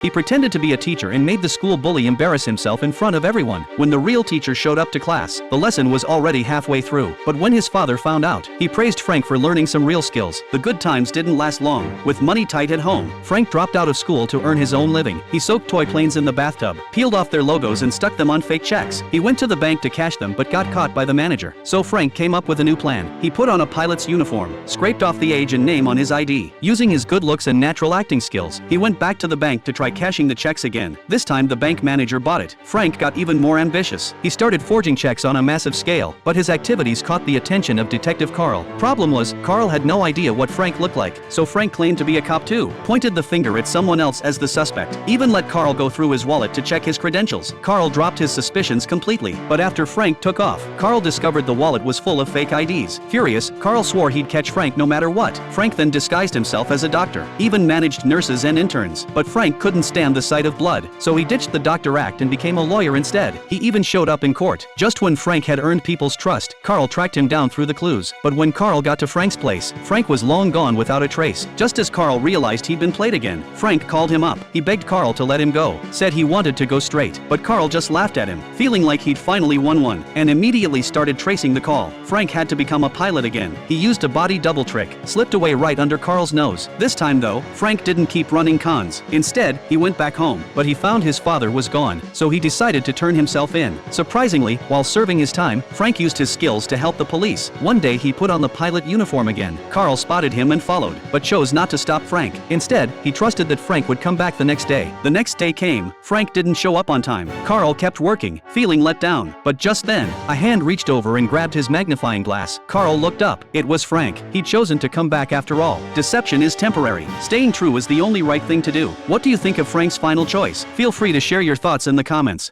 He pretended to be a teacher and made the school bully embarrass himself in front of everyone. When the real teacher showed up to class, the lesson was already halfway through. But when his father found out, he praised Frank for learning some real skills. The good times didn't last long. With money tight at home, Frank dropped out of school to earn his own living. He soaked toy planes in the bathtub, peeled off their logos and stuck them on fake checks. He went to the bank to cash them but got caught by the manager. So Frank came up with a new plan. He put on a pilot's uniform, scraped off the age and name on his ID. Using his good looks and natural acting skills, he went back to the bank to try cashing the checks again. This time the bank manager bought it. Frank got even more ambitious. He started forging checks on a massive scale, but his activities caught the attention of Detective Carl. Problem was, Carl had no idea what Frank looked like, so Frank claimed to be a cop too, pointed the finger at someone else as the suspect, even let Carl go through his wallet to check his credentials. Carl dropped his suspicions completely, but after Frank took off, Carl discovered the wallet was full of fake IDs. Furious, Carl swore he'd catch Frank no matter what. Frank then disguised himself as a doctor, even managed nurses and interns, but Frank couldn't stand the sight of blood, so he ditched the doctor act and became a lawyer instead. He even showed up in court. Just when Frank had earned people's trust, Carl tracked him down through the clues. But when Carl got to Frank's place, Frank was long gone without a trace. Just as Carl realized he'd been played again, Frank called him up. He begged Carl to let him go, said he wanted to go straight, but Carl just laughed at him, feeling like he'd finally won one, and immediately started tracing the call. Frank had to become a pilot again. He used a body double trick, slipped away right under Carl's nose. This time though, Frank didn't keep running cons. Instead, he went back home, but he found his father was gone, so he decided to turn himself in. Surprisingly, while serving his time, Frank used his skills to help the police. One day he put on the pilot uniform again. Carl spotted him and followed, but chose not to stop Frank. Instead, he trusted that Frank would come back the next day. The next day came. Frank didn't show up on time. Carl kept working, feeling let down. But just then, a hand reached over and grabbed his magnifying glass. Carl looked up. It was Frank. He'd chosen to come back after all. Deception is temporary. Staying true is the only right thing to do. What do you think of Frank's final choice? Feel free to share your thoughts in the comments.